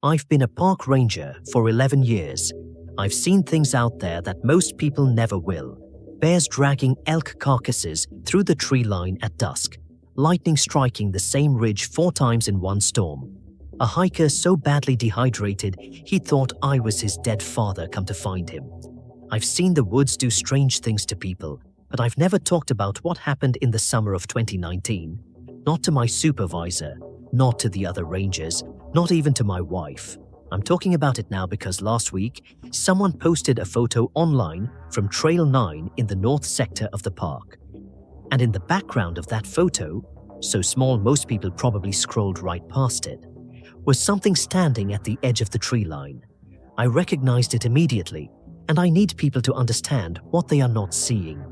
I've been a park ranger for 11 years. I've seen things out there that most people never will. Bears dragging elk carcasses through the tree line at dusk. Lightning striking the same ridge 4 times in one storm. A hiker so badly dehydrated he thought I was his dead father come to find him. I've seen the woods do strange things to people, but I've never talked about what happened in the summer of 2019. Not to my supervisor, not to the other rangers, not even to my wife. I'm talking about it now because last week, someone posted a photo online from Trail 9 in the north sector of the park. And in the background of that photo, so small most people probably scrolled right past it, was something standing at the edge of the tree line. I recognized it immediately, and I need people to understand what they are not seeing.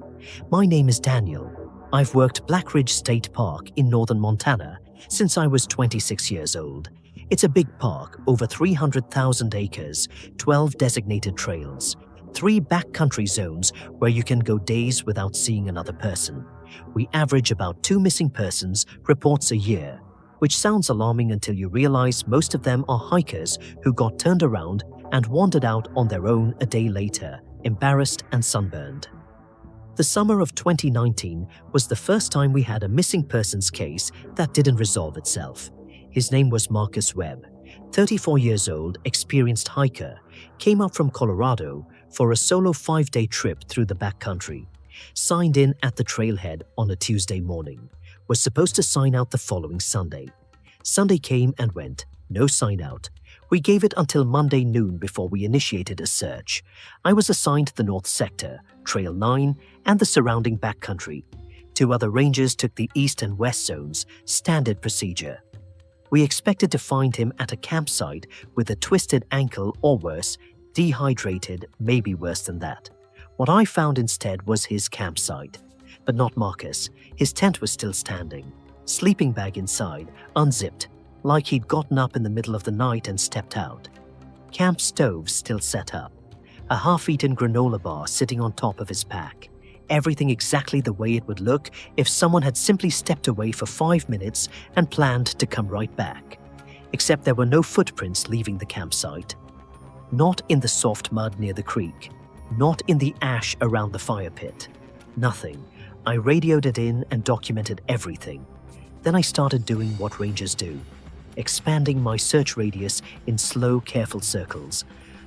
My name is Daniel. I've worked BLACKRIDGE State Park in northern Montana since I was 26 years old. It's a big park, over 300,000 acres, 12 designated trails, 3 backcountry zones where you can go days without seeing another person. We average about 2 missing persons reports a year, which sounds alarming until you realize most of them are hikers who got turned around and wandered out on their own a day later, embarrassed and sunburned. The summer of 2019 was the first time we had a missing persons case that didn't resolve itself. His name was Marcus Webb, 34 years old, experienced hiker, came up from Colorado for a solo 5-day trip through the backcountry, signed in at the trailhead on a Tuesday morning, was supposed to sign out the following Sunday. Sunday came and went, no sign out. We gave it until Monday noon before we initiated a search. I was assigned the North Sector, Trail 9, and the surrounding backcountry. 2 other rangers took the East and West zones, standard procedure. We expected to find him at a campsite with a twisted ankle or worse, dehydrated, maybe worse than that. What I found instead was his campsite. But not Marcus. His tent was still standing. Sleeping bag inside, unzipped, like he'd gotten up in the middle of the night and stepped out. Camp stove still set up. A half-eaten granola bar sitting on top of his pack. Everything exactly the way it would look if someone had simply stepped away for 5 minutes and planned to come right back. Except there were no footprints leaving the campsite. Not in the soft mud near the creek. Not in the ash around the fire pit. Nothing. I radioed it in and documented everything. Then I started doing what rangers do. Expanding my search radius in slow, careful circles,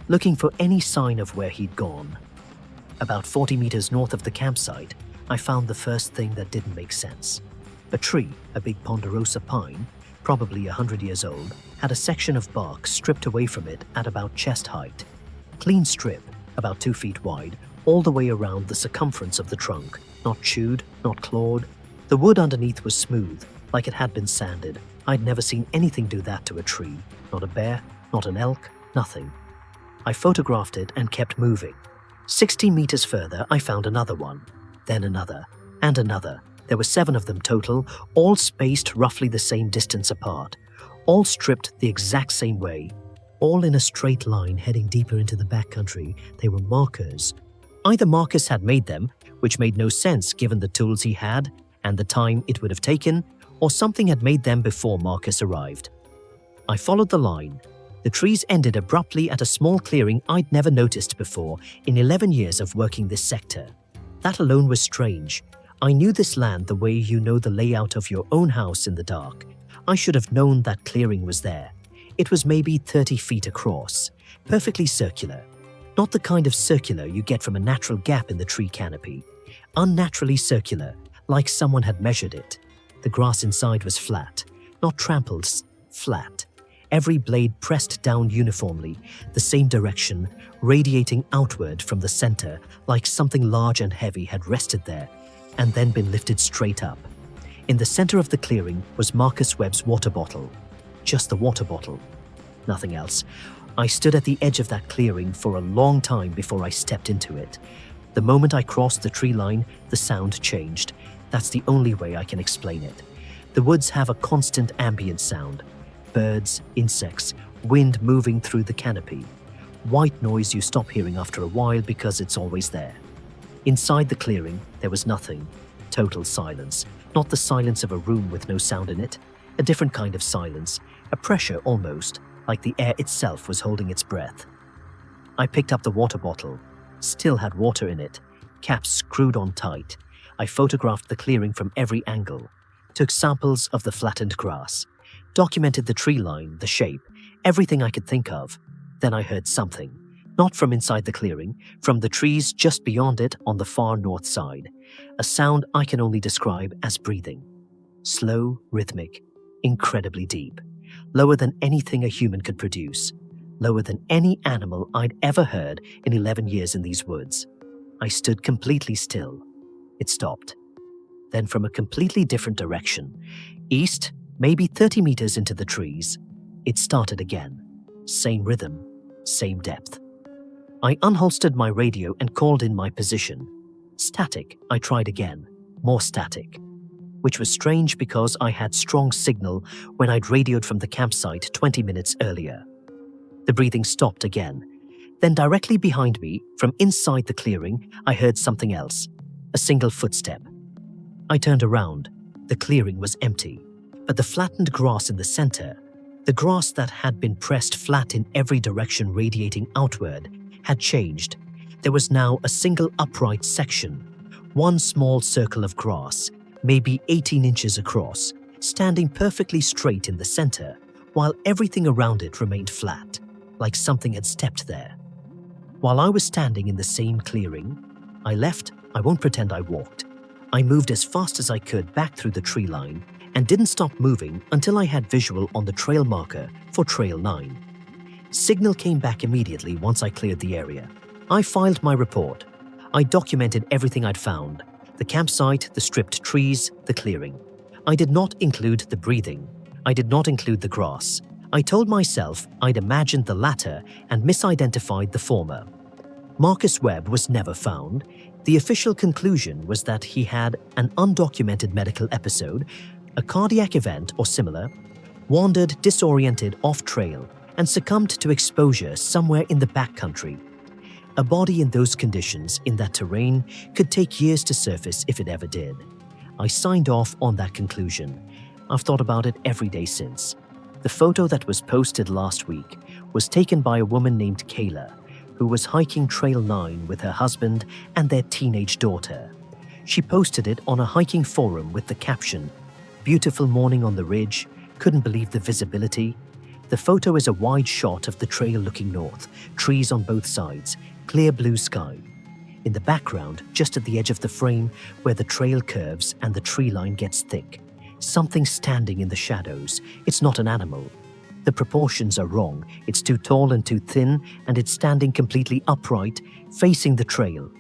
looking for any sign of where he'd gone. About 40 meters north of the campsite, I found the first thing that didn't make sense. A tree, a big ponderosa pine, probably 100 years old, had a section of bark stripped away from it at about chest height. Clean strip, about 2 feet wide, all the way around the circumference of the trunk, not chewed, not clawed. The wood underneath was smooth, like it had been sanded. I'd never seen anything do that to a tree. Not a bear, not an elk, nothing. I photographed it and kept moving. 60 meters further, I found another one, then another, and another. There were 7 of them total, all spaced roughly the same distance apart, all stripped the exact same way, all in a straight line heading deeper into the backcountry. They were markers. Either Marcus had made them, which made no sense given the tools he had and the time it would have taken, or something had made them before Marcus arrived. I followed the line. The trees ended abruptly at a small clearing I'd never noticed before in 11 years of working this sector. That alone was strange. I knew this land the way you know the layout of your own house in the dark. I should have known that clearing was there. It was maybe 30 feet across, perfectly circular. Not the kind of circular you get from a natural gap in the tree canopy. Unnaturally circular, like someone had measured it. The grass inside was flat, not trampled, flat. Every blade pressed down uniformly, the same direction, radiating outward from the center like something large and heavy had rested there and then been lifted straight up. In the center of the clearing was Marcus Webb's water bottle. Just the water bottle. Nothing else. I stood at the edge of that clearing for a long time before I stepped into it. The moment I crossed the tree line, the sound changed. That's the only way I can explain it. The woods have a constant ambient sound. Birds, insects, wind moving through the canopy. White noise you stop hearing after a while because it's always there. Inside the clearing, there was nothing. Total silence. Not the silence of a room with no sound in it. A different kind of silence. A pressure almost. like the air itself was holding its breath. I picked up the water bottle, still had water in it, cap screwed on tight. I photographed the clearing from every angle, took samples of the flattened grass, documented the tree line, the shape, everything I could think of. Then I heard something, not from inside the clearing, from the trees just beyond it on the far north side, a sound I can only describe as breathing. Slow, rhythmic, incredibly deep, lower than anything a human could produce, lower than any animal I'd ever heard in 11 years in these woods. I stood completely still. It stopped. Then from a completely different direction, east, maybe 30 meters into the trees, it started again. Same rhythm, same depth. I unholstered my radio and called in my position. Static, I tried again. More static. Which was strange because I had strong signal when I'd radioed from the campsite 20 minutes earlier. The breathing stopped again. Then directly behind me, from inside the clearing, I heard something else. A single footstep. I turned around. The clearing was empty. But the flattened grass in the center, the grass that had been pressed flat in every direction radiating outward, had changed. There was now a single upright section. One small circle of grass, maybe 18 inches across, standing perfectly straight in the center, while everything around it remained flat, like something had stepped there. While I was standing in the same clearing, I left. I won't pretend I walked. I moved as fast as I could back through the tree line and didn't stop moving until I had visual on the trail marker for Trail 9. Signal came back immediately once I cleared the area. I filed my report. I documented everything I'd found: the campsite, the stripped trees, the clearing. I did not include the breathing. I did not include the grass. I told myself I'd imagined the latter and misidentified the former. Marcus Webb was never found. The official conclusion was that he had an undocumented medical episode, a cardiac event or similar, wandered disoriented off-trail, and succumbed to exposure somewhere in the backcountry. A body in those conditions, in that terrain, could take years to surface if it ever did. I signed off on that conclusion. I've thought about it every day since. The photo that was posted last week was taken by a woman named KAYLA, who was hiking Trail 9 with her husband and their teenage daughter. She posted it on a hiking forum with the caption, "Beautiful morning on the ridge, couldn't believe the visibility." The photo is a wide shot of the trail looking north, trees on both sides, clear blue sky. In the background, just at the edge of the frame where the trail curves and the tree line gets thick, something standing in the shadows. It's not an animal. The proportions are wrong. It's too tall and too thin, and it's standing completely upright, facing the trail.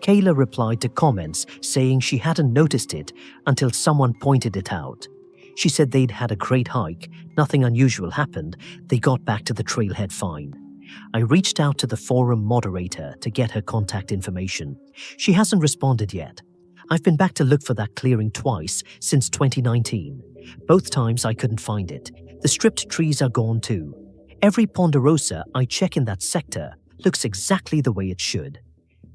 KAYLA replied to comments saying she hadn't noticed it until someone pointed it out. She said they'd had a great hike, nothing unusual happened, they got back to the trailhead fine. I reached out to the forum moderator to get her contact information. She hasn't responded yet. I've been back to look for that clearing twice since 2019. Both times I couldn't find it. The stripped trees are gone too. Every ponderosa I check in that sector looks exactly the way it should.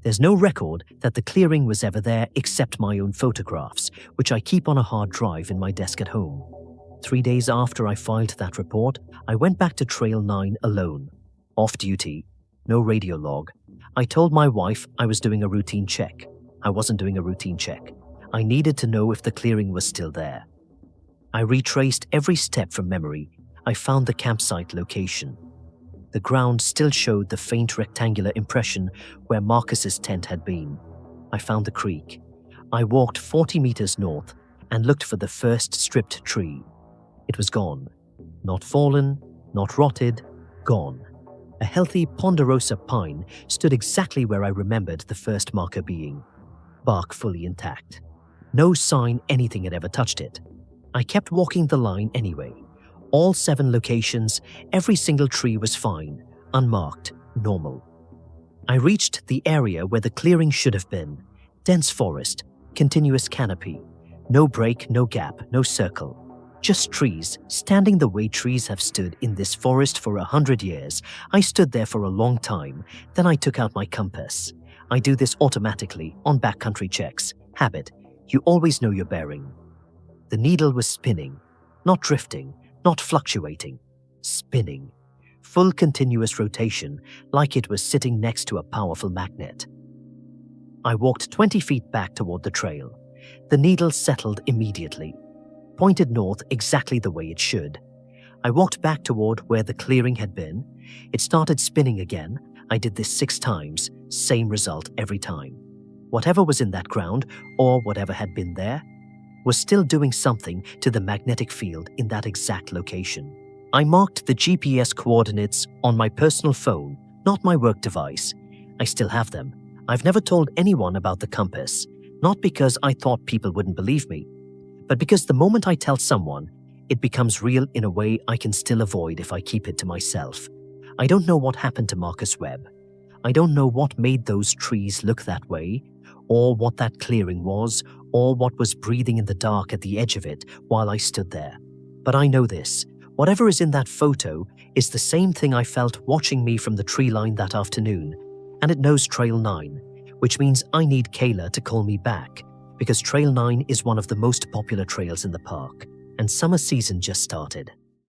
There's no record that the clearing was ever there except my own photographs, which I keep on a hard drive in my desk at home. 3 days after I filed that report, I went back to Trail 9 alone. Off duty, no radio log. I told my wife I was doing a routine check. I wasn't doing a routine check. I needed to know if the clearing was still there. I retraced every step from memory. I found the campsite location. The ground still showed the faint rectangular impression where Marcus's tent had been. I found the creek. I walked 40 meters north and looked for the first stripped tree. It was gone. Not fallen, not rotted, gone. A healthy ponderosa pine stood exactly where I remembered the first marker being. Bark fully intact. No sign anything had ever touched it. I kept walking the line anyway. All 7 locations, every single tree was fine, unmarked, normal. I reached the area where the clearing should have been. Dense forest, continuous canopy. No break, no gap, no circle. Just trees, standing the way trees have stood in this forest for 100 years. I stood there for a long time, then I took out my compass. I do this automatically on backcountry checks. Habit. You always know your bearing. The needle was spinning, not drifting, not fluctuating, spinning. full continuous rotation like it was sitting next to a powerful magnet. I walked 20 feet back toward the trail. The needle settled immediately, pointed north exactly the way it should. I walked back toward where the clearing had been. It started spinning again. I did this 6 times, same result every time. Whatever was in that ground, or whatever had been there, was still doing something to the magnetic field in that exact location. I marked the GPS coordinates on my personal phone, not my work device. I still have them. I've never told anyone about the compass, not because I thought people wouldn't believe me, but because the moment I tell someone, it becomes real in a way I can still avoid if I keep it to myself. I don't know what happened to Marcus Webb. I don't know what made those trees look that way, or what that clearing was, or what was breathing in the dark at the edge of it while I stood there. But I know this. Whatever is in that photo is the same thing I felt watching me from the tree line that afternoon, and it knows Trail 9, which means I need KAYLA to call me back, because Trail 9 is one of the most popular trails in the park, and summer season just started.